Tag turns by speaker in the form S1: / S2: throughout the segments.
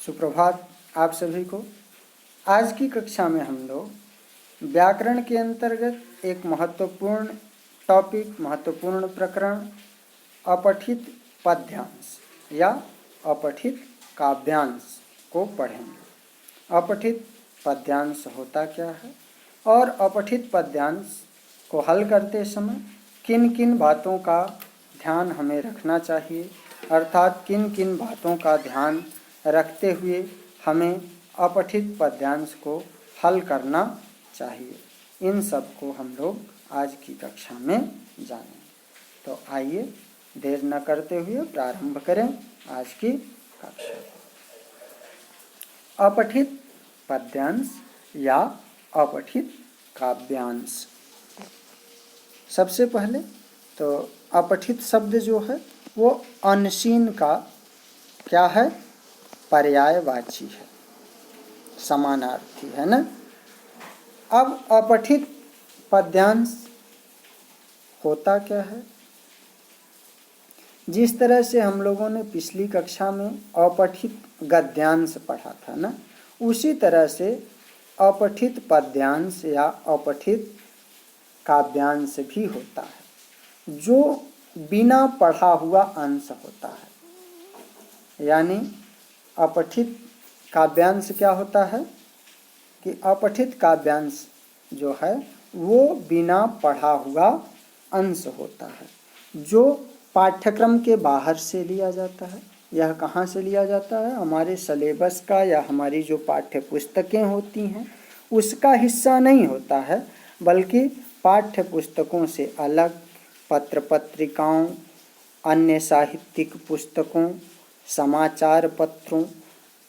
S1: सुप्रभात आप सभी को। आज की कक्षा में हम लोग व्याकरण के अंतर्गत एक महत्वपूर्ण टॉपिक, महत्वपूर्ण प्रकरण अपठित पद्यांश या अपठित काव्यांश को पढ़ेंगे। अपठित पद्यांश होता क्या है और अपठित पद्यांश को हल करते समय किन किन बातों का ध्यान हमें रखना चाहिए, अर्थात किन किन बातों का ध्यान रखते हुए हमें अपठित पद्यांश को हल करना चाहिए, इन सब को हम लोग आज की कक्षा में जानेंगे। तो आइए देर न करते हुए प्रारंभ करें आज की कक्षा। अपठित पद्यांश या अपठित काव्यांश। सबसे पहले तो अपठित शब्द जो है वो अनसीन का क्या है, पर्यायवाची है, समानार्थी है ना। अब अपठित पद्यांश होता क्या है, जिस तरह से हम लोगों ने पिछली कक्षा में अपठित गद्यांश पढ़ा था ना, उसी तरह से अपठित पद्यांश या अपठित काव्यांश भी होता है, जो बिना पढ़ा हुआ अंश होता है। यानी अपठित काव्यांश क्या होता है कि अपठित काव्यांश जो है वो बिना पढ़ा हुआ अंश होता है, जो पाठ्यक्रम के बाहर से लिया जाता है। यह कहाँ से लिया जाता है, हमारे सिलेबस का या हमारी जो पाठ्य पुस्तकें होती हैं उसका हिस्सा नहीं होता है, बल्कि पाठ्य पुस्तकों से अलग पत्र पत्रिकाओं, अन्य साहित्यिक पुस्तकों, समाचार पत्रों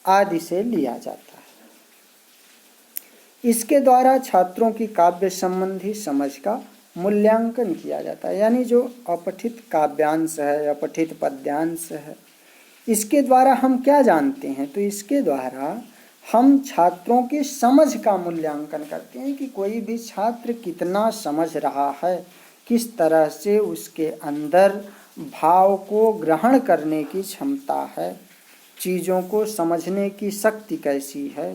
S1: आदि से लिया जाता है। इसके द्वारा छात्रों की काव्य संबंधी समझ का मूल्यांकन किया जाता है। यानी जो अपठित काव्यांश है, अपठित पद्यांश है, इसके द्वारा हम क्या जानते हैं, तो इसके द्वारा हम छात्रों की समझ का मूल्यांकन करते हैं कि कोई भी छात्र कितना समझ रहा है, किस तरह से उसके अंदर भाव को ग्रहण करने की क्षमता है, चीज़ों को समझने की शक्ति कैसी है,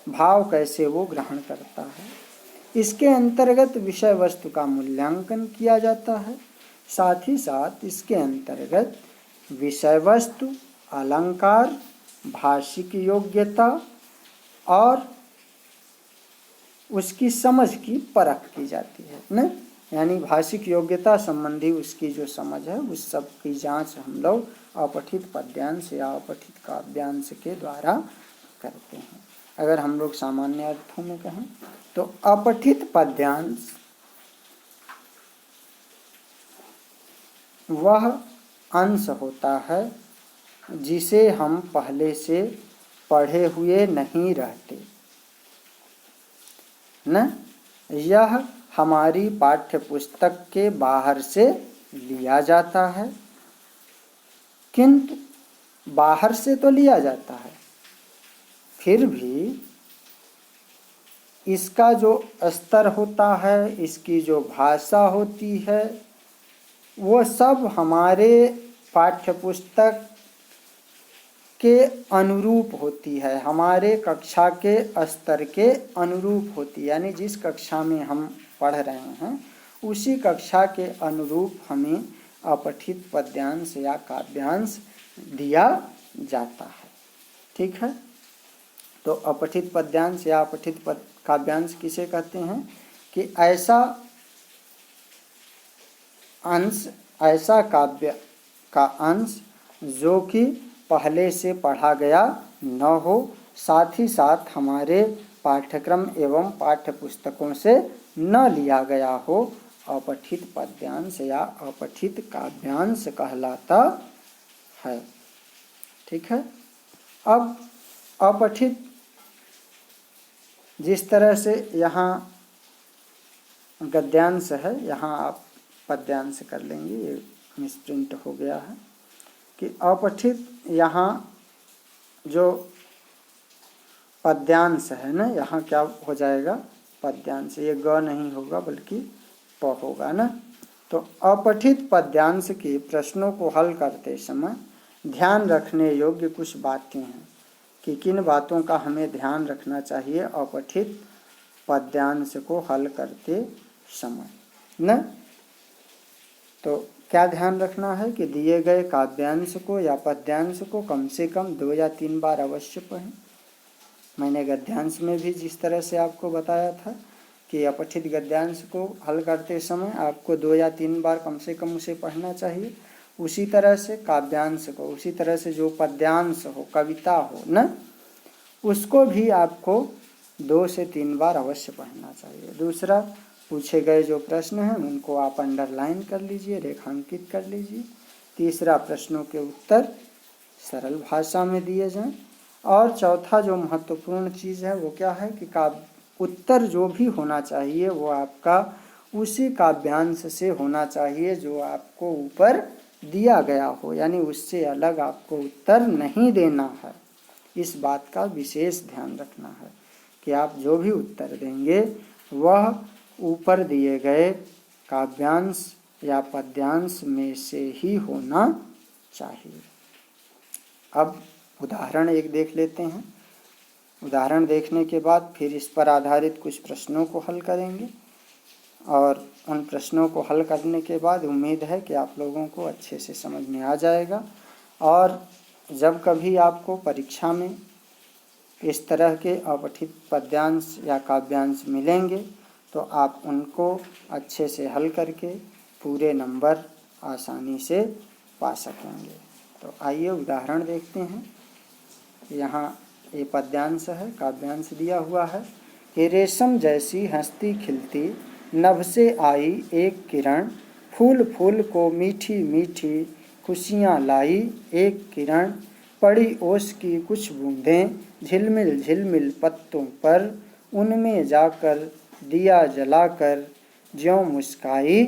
S1: भाव कैसे वो ग्रहण करता है। इसके अंतर्गत विषय वस्तु का मूल्यांकन किया जाता है। साथ ही साथ इसके अंतर्गत विषय वस्तु, अलंकार, भाषिक योग्यता और उसकी समझ की परख की जाती है न। यानी भाषिक योग्यता संबंधी उसकी जो समझ है उस सब की जांच हम लोग अपठित पद्यांश या अपठित काव्यांश के द्वारा करते हैं। अगर हम लोग सामान्य अर्थों में कहें तो अपठित पद्यांश वह अंश होता है जिसे हम पहले से पढ़े हुए नहीं रहते न। यह हमारी पाठ्य पुस्तक के बाहर से लिया जाता है, किंतु बाहर से तो लिया जाता है, फिर भी इसका जो स्तर होता है, इसकी जो भाषा होती है, वो सब हमारे पाठ्यपुस्तक के अनुरूप होती है, हमारे कक्षा के स्तर के अनुरूप होती है। यानी जिस कक्षा में हम पढ़ रहे हैं उसी कक्षा के अनुरूप हमें अपठित पद्यांश या काव्यांश दिया जाता है। ठीक है, तो अपठित पद्यांश या अपठित काव्यांश किसे कहते हैं कि ऐसा अंश, ऐसा काव्य का अंश जो कि पहले से पढ़ा गया न हो, साथ ही साथ हमारे पाठ्यक्रम एवं पाठ्य पुस्तकों से न लिया गया हो, अपठित पद्यांश या अपठित काव्यांश कहलाता है। ठीक है, अब अपठित जिस तरह से यहाँ गद्यांश है, यहाँ आप पद्यांश कर लेंगे, ये मिसप्रिंट हो गया है कि अपठित यहाँ जो पद्यांश है ना, यहाँ क्या हो जाएगा, पद्यांश, ये ग नहीं होगा बल्कि प होगा ना। तो अपठित पद्यांश के प्रश्नों को हल करते समय ध्यान रखने योग्य कुछ बातें हैं कि किन बातों का हमें ध्यान रखना चाहिए अपठित पद्यांश को हल करते समय न। तो क्या ध्यान रखना है कि दिए गए काव्यांश को या पद्यांश को कम से कम 2 या 3 बार अवश्य पढ़ें। मैंने गद्यांश में भी जिस तरह से आपको बताया था कि अपठित गद्यांश को हल करते समय आपको 2 या 3 बार कम से कम उसे पढ़ना चाहिए, उसी तरह से काव्यांश को, उसी तरह से जो पद्यांश हो, कविता हो न, उसको भी आपको 2 से 3 बार अवश्य पढ़ना चाहिए। दूसरा, पूछे गए जो प्रश्न हैं उनको आप अंडरलाइन कर लीजिए, रेखांकित कर लीजिए। तीसरा, प्रश्नों के उत्तर सरल भाषा में दिए जाएं। और चौथा जो महत्वपूर्ण चीज़ है वो क्या है कि उत्तर जो भी होना चाहिए वो आपका उसी काव्यांश से होना चाहिए जो आपको ऊपर दिया गया हो, यानी उससे अलग आपको उत्तर नहीं देना है। इस बात का विशेष ध्यान रखना है कि आप जो भी उत्तर देंगे वह ऊपर दिए गए काव्यांश या पद्यांश में से ही होना चाहिए। अब उदाहरण एक देख लेते हैं। उदाहरण देखने के बाद फिर इस पर आधारित कुछ प्रश्नों को हल करेंगे और उन प्रश्नों को हल करने के बाद उम्मीद है कि आप लोगों को अच्छे से समझ में आ जाएगा। और जब कभी आपको परीक्षा में इस तरह के अपठित पद्यांश या काव्यांश मिलेंगे तो आप उनको अच्छे से हल करके पूरे नंबर आसानी से पा सकेंगे। तो आइए उदाहरण देखते हैं। यहाँ ये पद्यांश है, काव्यांश दिया हुआ है कि रेशम जैसी हंसती खिलती नभ से आई एक किरण, फूल फूल को मीठी मीठी खुशियाँ लाई एक किरण, पड़ी ओस की कुछ बूंदें झिलमिल झिलमिल पत्तों पर, उनमें जाकर दिया जलाकर ज्यों मुस्काई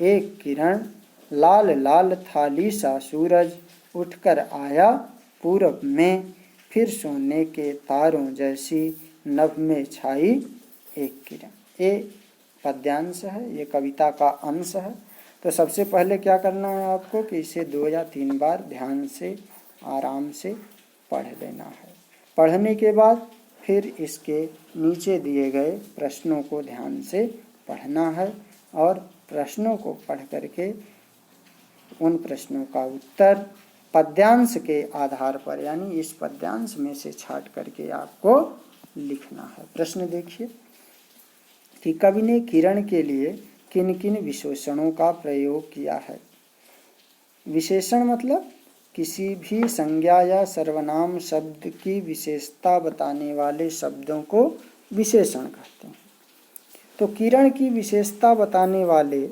S1: एक किरण, लाल लाल थाली सा सूरज उठकर आया पूरब में, फिर सोने के तारों जैसी नभ में छाई एक किरण। ये पद्यांश है, ये कविता का अंश है। तो सबसे पहले क्या करना है आपको कि इसे 2 या 3 बार ध्यान से आराम से पढ़ लेना है। पढ़ने के बाद फिर इसके नीचे दिए गए प्रश्नों को ध्यान से पढ़ना है और प्रश्नों को पढ़ करके उन प्रश्नों का उत्तर पद्यांश के आधार पर, यानी इस पद्यांश में से छांट करके आपको लिखना है। प्रश्न देखिए कि कवि ने किरण के लिए किन किन विशेषणों का प्रयोग किया है। विशेषण मतलब किसी भी संज्ञा या सर्वनाम शब्द की विशेषता बताने वाले शब्दों को विशेषण कहते हैं। तो किरण की विशेषता बताने वाले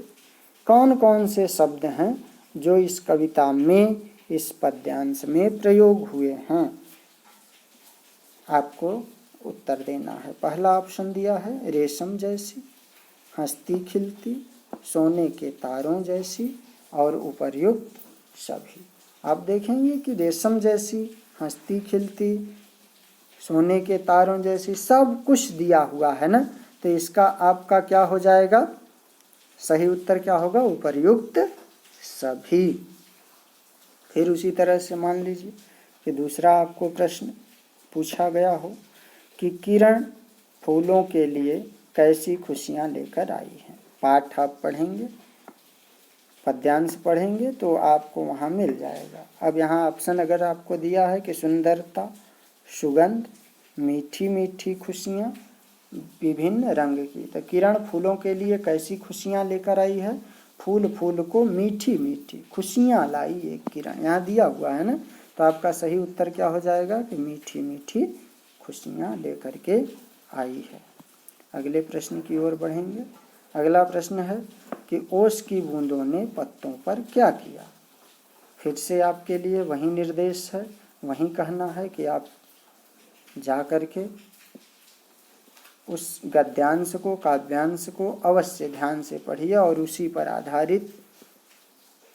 S1: कौन कौन से शब्द हैं जो इस कविता में, इस पद्यांश में प्रयोग हुए हैं, आपको उत्तर देना है। पहला ऑप्शन दिया है रेशम जैसी, हंसती खिलती, सोने के तारों जैसी और उपर्युक्त सभी। आप देखेंगे कि रेशम जैसी, हंसती खिलती, सोने के तारों जैसी सब कुछ दिया हुआ है ना, तो इसका आपका क्या हो जाएगा, सही उत्तर क्या होगा, उपर्युक्त सभी। फिर उसी तरह से मान लीजिए कि दूसरा आपको प्रश्न पूछा गया हो कि किरण फूलों के लिए कैसी खुशियां लेकर आई हैं। पाठ आप पढ़ेंगे, पद्यांश पढ़ेंगे तो आपको वहाँ मिल जाएगा। अब यहाँ ऑप्शन अगर आपको दिया है कि सुंदरता, सुगंध, मीठी मीठी खुशियाँ, विभिन्न रंग की, तो किरण फूलों के लिए कैसी खुशियाँ लेकर आई है, फूल फूल को मीठी मीठी खुशियाँ लाई एक किरण, यहाँ दिया हुआ है ना। तो आपका सही उत्तर क्या हो जाएगा कि मीठी मीठी खुशियाँ लेकर के आई है। अगले प्रश्न की ओर बढ़ेंगे। अगला प्रश्न है कि ओस की बूंदों ने पत्तों पर क्या किया। फिर से आपके लिए वही निर्देश है, वही कहना है कि आप जा कर के उस गद्यांश को, काव्यांश को अवश्य ध्यान से पढ़िए और उसी पर आधारित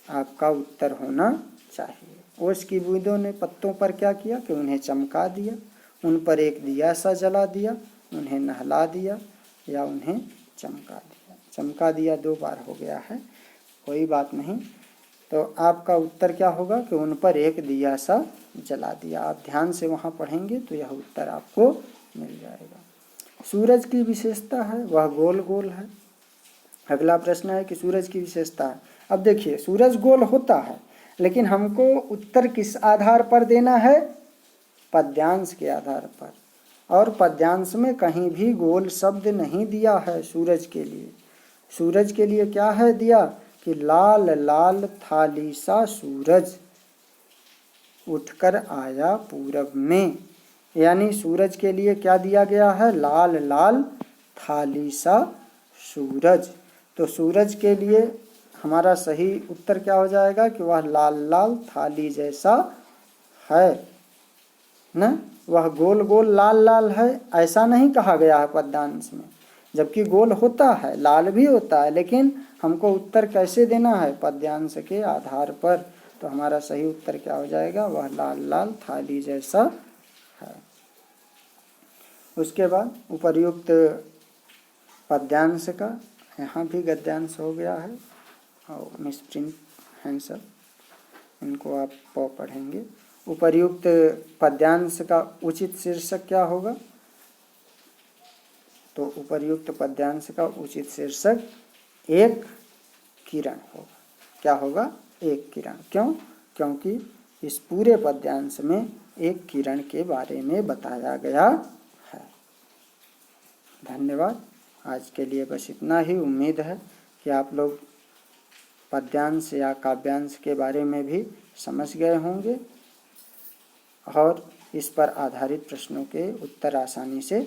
S1: आपका उत्तर होना चाहिए। ओस की बूंदों ने पत्तों पर क्या किया कि उन्हें चमका दिया, उन पर एक दिया सा जला दिया, उन्हें नहला दिया या उन्हें चमका दिया। चमका दिया 2 बार हो गया है, कोई बात नहीं। तो आपका उत्तर क्या होगा कि उन पर एक दिया सा जला दिया। आप ध्यान से वहाँ पढ़ेंगे तो यह उत्तर आपको मिल जाएगा। सूरज की विशेषता है वह गोल गोल है। अगला प्रश्न है कि सूरज की विशेषता है। अब देखिए सूरज गोल होता है, लेकिन हमको उत्तर किस आधार पर देना है? पद्यांश के आधार पर। और पद्यांश में कहीं भी गोल शब्द नहीं दिया है सूरज के लिए। सूरज के लिए क्या है दिया कि लाल लाल थाली सा सूरज उठकर आया पूरब में। यानी सूरज के लिए क्या दिया गया है? लाल लाल थाली सा सूरज। तो सूरज के लिए हमारा सही उत्तर क्या हो जाएगा कि वह लाल लाल थाली जैसा है ना। वह गोल गोल लाल लाल है ऐसा नहीं कहा गया है पद्यांश में, जबकि गोल होता है, लाल भी होता है, लेकिन हमको उत्तर कैसे देना है? पद्यांश के आधार पर। तो हमारा सही उत्तर क्या हो जाएगा? वह लाल लाल थाली जैसा है। उसके बाद उपर्युक्त पद्यांश का यहाँ भी गद्यांश हो गया है और मिसप्रिंट हैं सब, इनको आप पढ़ेंगे। उपर्युक्त पद्यांश का उचित शीर्षक क्या होगा? तो उपर्युक्त पद्यांश का उचित शीर्षक एक किरण होगा। क्या होगा? एक किरण। क्यों? क्योंकि इस पूरे पद्यांश में एक किरण के बारे में बताया गया है। धन्यवाद। आज के लिए बस इतना ही। उम्मीद है कि आप लोग पद्यांश या काव्यांश के बारे में भी समझ गए होंगे और इस पर आधारित प्रश्नों के उत्तर आसानी से